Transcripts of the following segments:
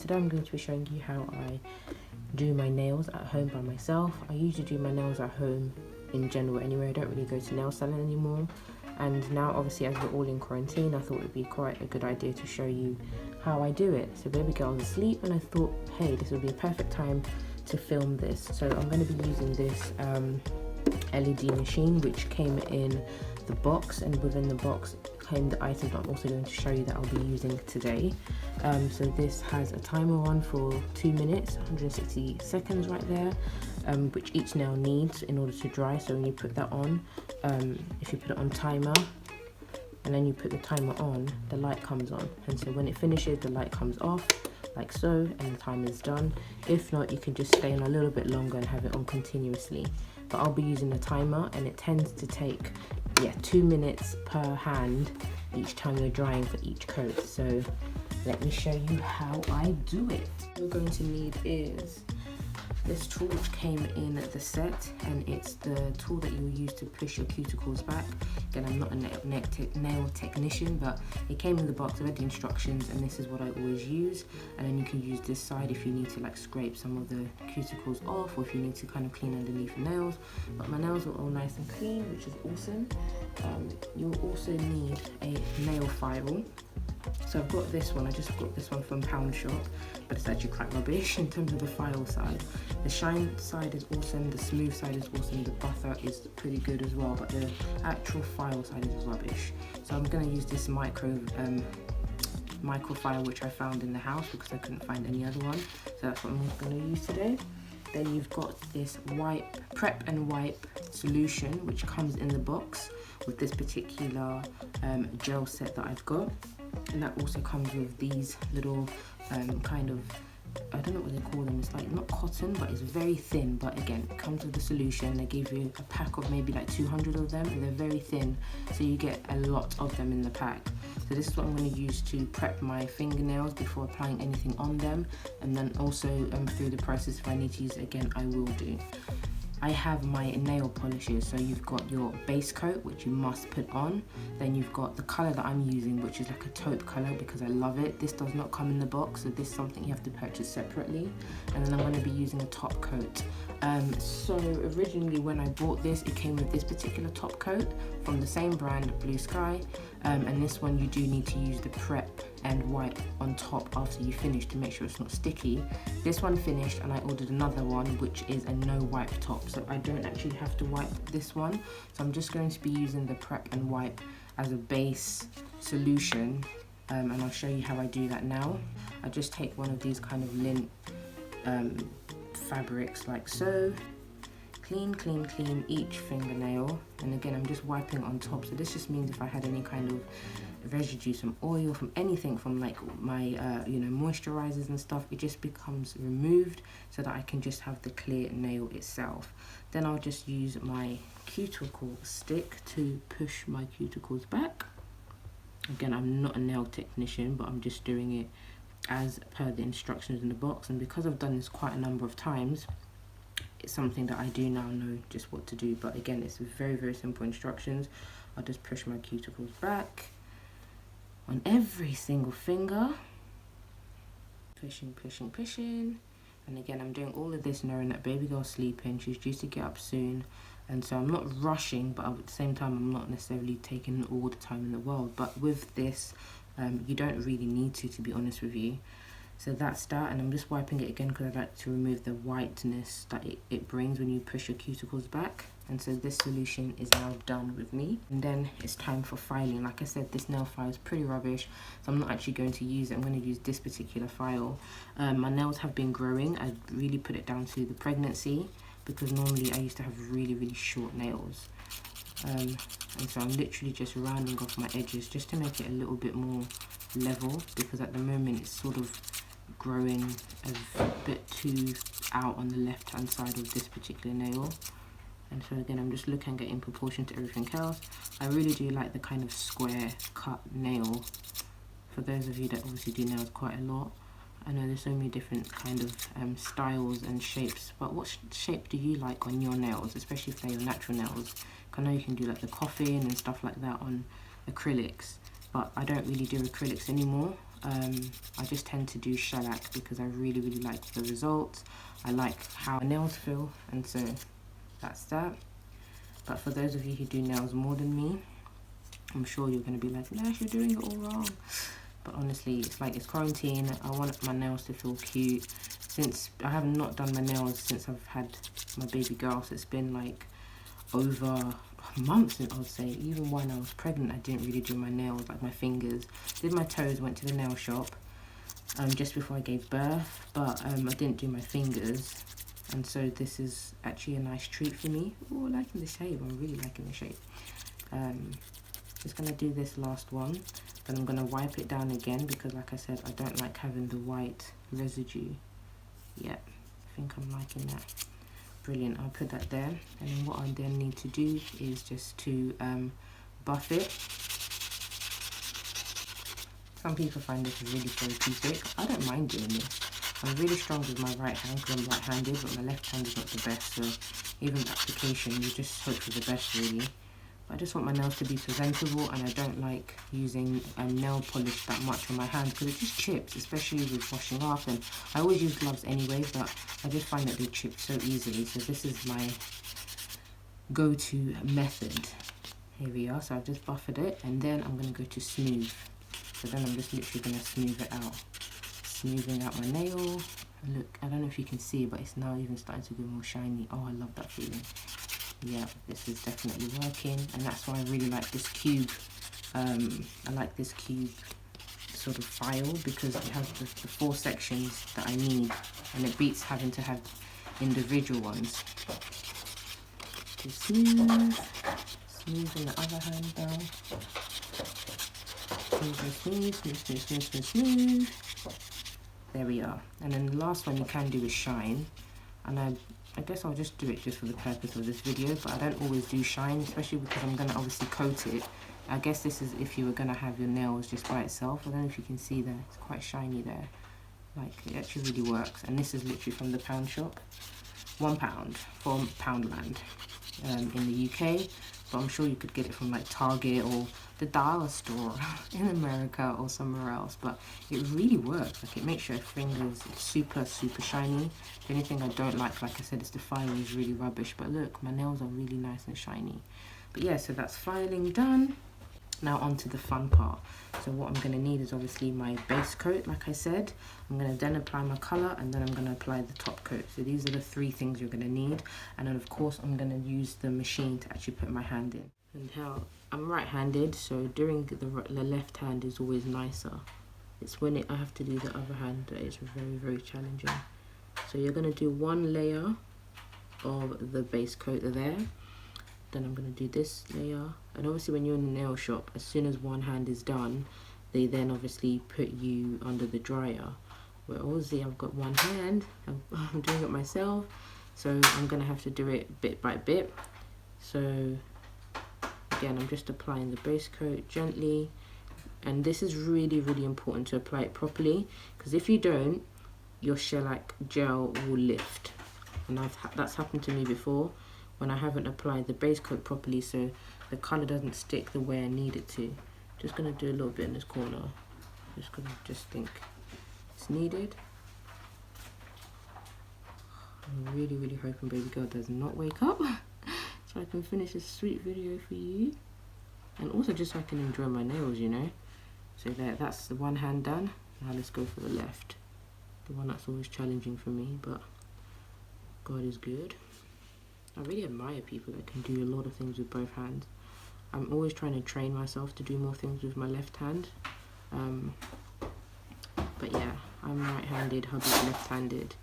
today I'm going to be showing you how I do my nails at home by myself. I usually do my nails at home in general anyway. I don't really go to nail salon anymore, and now obviously as we're all in quarantine, I thought it would be quite a good idea to show you how I do it. So baby girl was asleep and I thought, hey, this would be a perfect time to film this. So I'm going to be using this LED machine which came in the box, and within the box came the items that I'm also going to show you that I'll be using today. So this has a timer on for 2 minutes, 160 seconds right there, which each nail needs in order to dry. So when you put that on, if you put it on timer and then you put the timer on, the light comes on, and so when it finishes the light comes off like so, and the time is done. If not, you can just stay on a little bit longer and have it on continuously, but I'll be using a timer, and it tends to take 2 minutes per hand each time you're drying for each coat. So let me show you how I do it. What you're going to need is this tool which came in the set, and it's the tool that you'll use to push your cuticles back. Again, I'm not a nail technician, but it came in the box. I read the instructions, and this is what I always use. And then you can use this side if you need to like scrape some of the cuticles off, or if you need to kind of clean underneath the nails. But my nails are all nice and clean, which is awesome. You'll also need a nail file. So I've got this one, I just got this one from Pound Shop, but it's actually quite rubbish in terms of the file side. The shine side is awesome, the smooth side is awesome, the butter is pretty good as well, but the actual file side is rubbish. So I'm going to use this micro file which I found in the house because I couldn't find any other one. So that's what I'm going to use today. Then you've got this prep and wipe solution which comes in the box with this particular gel set that I've got. And that also comes with these little kind of, I don't know what they call them, it's like not cotton, but it's very thin, but again it comes with the solution. They give you a pack of maybe like 200 of them, and they're very thin, so you get a lot of them in the pack. So this is what I'm going to use to prep my fingernails before applying anything on them, and then also through the process, if I need to use it again, I will do. I have my nail polishes, so you've got your base coat which you must put on, then you've got the colour that I'm using which is like a taupe colour because I love it. This does not come in the box, so this is something you have to purchase separately. And then I'm going to be using a top coat. So originally when I bought this, it came with this particular top coat from the same brand, Blue Sky, and this one you do need to use the prep and wipe on top after you finish to make sure it's not sticky. This one finished and I ordered another one which is a no wipe top, so I don't actually have to wipe this one. So I'm just going to be using the prep and wipe as a base solution, and I'll show you how I do that now. I just take one of these kind of lint fabrics like so, clean each fingernail, and again I'm just wiping on top. So this just means if I had any kind of residue, some oil, from anything from like my moisturizers and stuff, it just becomes removed so that I can just have the clear nail itself. Then I'll just use my cuticle stick to push my cuticles back. Again, I'm not a nail technician, but I'm just doing it as per the instructions in the box, and because I've done this quite a number of times, it's something that I do now know just what to do. But again, it's very simple instructions. I'll just push my cuticles back on every single finger, pushing, and again I'm doing all of this knowing that baby girl's sleeping, she's due to get up soon, and so I'm not rushing, but at the same time I'm not necessarily taking all the time in the world. But with this you don't really need to be honest with you. So that's that, and I'm just wiping it again because I like to remove the whiteness that it brings when you push your cuticles back. And so this solution is now done with me, and then it's time for filing. Like I said, this nail file is pretty rubbish, so I'm not actually going to use it. I'm going to use this particular file. My nails have been growing. I really put it down to the pregnancy because normally I used to have really short nails, and so I'm literally just rounding off my edges just to make it a little bit more level, because at the moment it's sort of growing a bit too out on the left hand side of this particular nail. And so again, I'm just looking at it in proportion to everything else. I really do like the kind of square cut nail. For those of you that obviously do nails quite a lot, I know there's so many different kind of styles and shapes, but what shape do you like on your nails, especially if they're your natural nails? I know you can do like the coffin and stuff like that on acrylics, but I don't really do acrylics anymore. I just tend to do shellac because I really like the results. I like how my nails feel, and so that's that. But for those of you who do nails more than me, I'm sure you're going to be like, Nash, you're doing it all wrong. But honestly, it's like, it's quarantine. I want my nails to feel cute. Since I have not done my nails since I've had my baby girl, so it's been like over months, I would say. Even when I was pregnant, I didn't really do my nails, like my fingers. Did my toes, went to the nail shop just before I gave birth, but I didn't do my fingers. And so this is actually a nice treat for me. Oh, liking the shape. I'm really liking the shape. Just gonna do this last one, then I'm gonna wipe it down again because, like I said, I don't like having the white residue. Yeah, I think I'm liking that. Brilliant. I'll put that there, and then what I then need to do is just to buff it. Some people find this really therapeutic. I don't mind doing this. I'm really strong with my right hand because I'm right-handed, but my left hand is not the best, so even application, you just hope for the best, really. I just want my nails to be presentable, and I don't like using nail polish that much on my hand because it just chips, especially with washing off. And I always use gloves anyway, but I just find that they chip so easily. So this is my go-to method. Here we are. So I've just buffered it, and then I'm going to go to smooth. So then I'm just literally going to smooth it out. Smoothing out my nail. And look, I don't know if you can see, but it's now even starting to get more shiny. Oh, I love that feeling. Yeah, this is definitely working, and that's why I really like this cube. I like this cube sort of file because it has the 4 sections that I need, and it beats having to have individual ones. To smooth, smoothing the other hand down. Smooth. There we are. And then the last one you can do is shine, and I guess I'll just do it just for the purpose of this video, but I don't always do shine, especially because I'm going to obviously coat it. I guess this is if you were going to have your nails just by itself. I don't know if you can see there, it's quite shiny there. Like, it actually really works. And this is literally from the pound shop. £1 from Poundland in the UK, but I'm sure you could get it from like Target or the dollar store in America or somewhere else. But it really works. Like, it makes your fingers super shiny. The only thing I don't like I said, is the filing is really rubbish. But look, my nails are really nice and shiny. But yeah, so that's filing done. Now on to the fun part. So what I'm going to need is obviously my base coat, like I said. I'm going to then apply my colour, and then I'm going to apply the top coat. So these are the 3 things you're going to need. And then of course I'm going to use the machine to actually put my hand in. And how I'm right-handed, so doing the left hand is always nicer. It's when I have to do the other hand that it's very challenging. So you're going to do 1 layer of the base coat there. Then I'm going to do this layer, and obviously when you're in the nail shop, as soon as one hand is done, they then obviously put you under the dryer. Where obviously I've got one hand, I'm doing it myself, so I'm going to have to do it bit by bit. So again, I'm just applying the base coat gently, and this is really important to apply it properly, because if you don't, your shellac gel will lift, and that's happened to me before when I haven't applied the base coat properly, so the colour doesn't stick the way I need it to. Just going to do a little bit in this corner. Just going to think it's needed. I'm really hoping baby girl does not wake up so I can finish this sweet video for you. And also just so I can enjoy my nails, you know. So that's the one hand done. Now let's go for the left. The one that's always challenging for me, but God is good. I really admire people that can do a lot of things with both hands. I'm always trying to train myself to do more things with my left hand. But yeah, I'm right-handed, hubby's left-handed.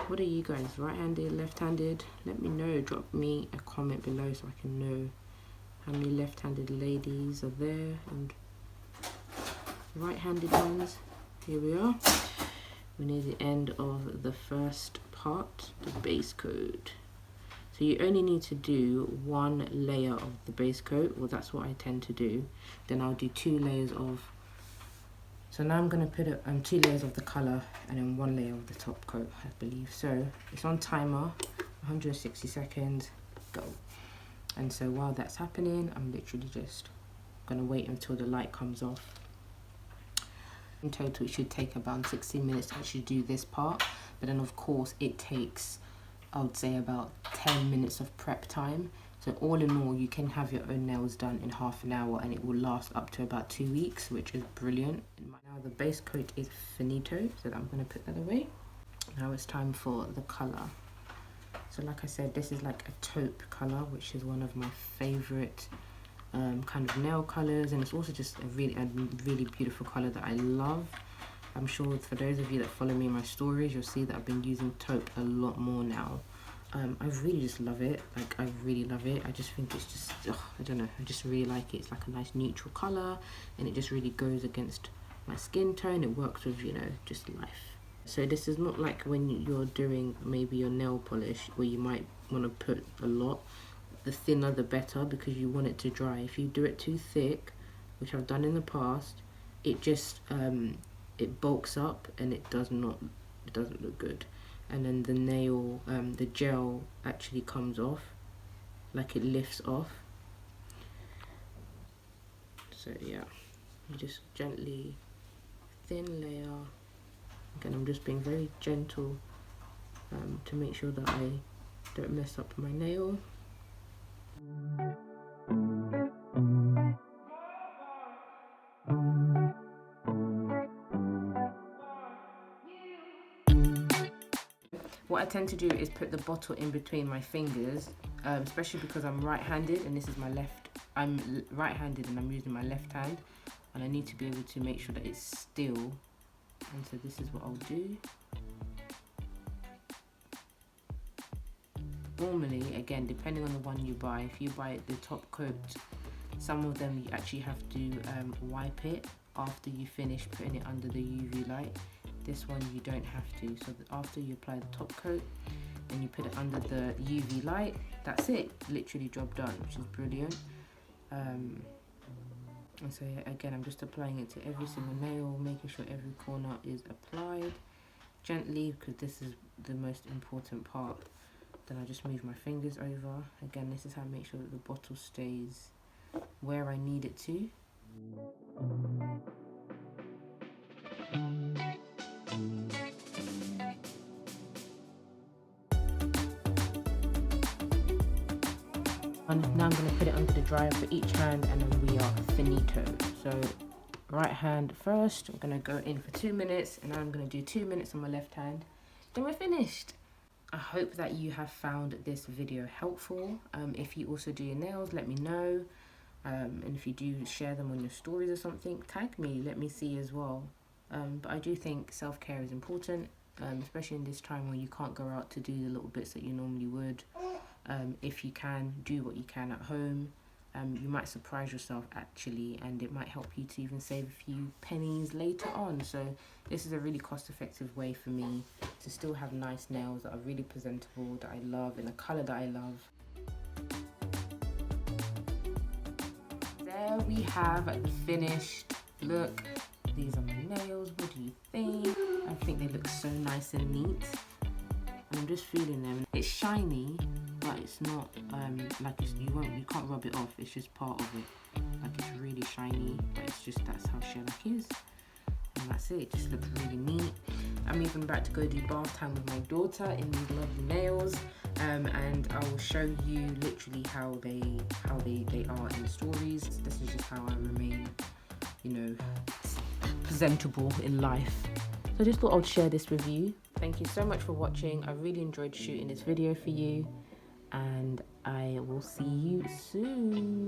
What are you guys, right-handed, left-handed? Let me know, drop me a comment below so I can know how many left-handed ladies are there and right-handed ones. Here we are. We're near the end of the first part, the base coat. So you only need to do 1 layer of the base coat. Well, that's what I tend to do. Then I'll do 2 layers of... So now I'm going to put 2 layers of the colour and then 1 layer of the top coat, I believe. So it's on timer, 160 seconds, go. And so while that's happening, I'm literally just going to wait until the light comes off. In total, it should take about 16 minutes to actually do this part, but then of course it takes, I would say, about 10 minutes of prep time. So all in all, you can have your own nails done in half an hour and it will last up to about 2 weeks, which is brilliant. Now the base coat is finito, so I'm going to put that away. Now it's time for the colour. So like I said, this is like a taupe colour, which is one of my favourite kind of nail colours, and it's also just a really beautiful colour that I love. I'm sure for those of you that follow me in my stories, you'll see that I've been using taupe a lot more now. I really just love it. Like, I really love it. I just think it's just, I don't know, I just really like it. It's like a nice neutral colour, and it just really goes against my skin tone. It works with, you know, just life. So this is not like when you're doing maybe your nail polish where you might want to put a lot. The thinner the better, because you want it to dry. If you do it too thick, which I've done in the past, it just it bulks up and it doesn't look good. And then the nail, the gel actually comes off, like it lifts off. So yeah, you just gently, thin layer. Again, I'm just being very gentle to make sure that I don't mess up my nail. What I tend to do is put the bottle in between my fingers, especially because I'm right-handed and this is my left. I'm right-handed and I'm using my left hand, and I need to be able to make sure that it's still. And so this is what I'll do. Normally, again, depending on the one you buy, if you buy the top coat, some of them you actually have to wipe it after you finish putting it under the UV light. This one you don't have to. So after you apply the top coat and you put it under the UV light, that's it, literally job done, which is brilliant. And so again, I'm just applying it to every single nail, making sure every corner is applied gently, because this is the most important part. Then I just move my fingers over. Again, this is how I make sure that the bottle stays where I need it to. And now I'm going to put it under the dryer for each hand, and then we are finito. So right hand first, I'm going to go in for 2 minutes, and now I'm going to do 2 minutes on my left hand. Then we're finished. I hope that you have found this video helpful. If you also do your nails, let me know. And if you do share them on your stories or something, tag me, let me see as well. But I do think self-care is important, especially in this time where you can't go out to do the little bits that you normally would. If you can, do what you can at home. You might surprise yourself actually, and it might help you to even save a few pennies later on. So this is a really cost-effective way for me to still have nice nails that are really presentable, that I love, in a colour that I love. There we have the finished look. These are my nails. What do you think? I think they look so nice and neat. I'm just feeling them. It's shiny, but it's not like you can't rub it off. It's just part of it. Like, it's really shiny, but it's just, that's how shellac is. And that's it. It just looks really neat. I'm even about to go do bath time with my daughter in these lovely nails, and I will show you literally how they are in stories. This is just how I remain, you know, presentable in life. So I just thought I'd share this with you. Thank you so much for watching. I really enjoyed shooting this video for you, and I will see you soon.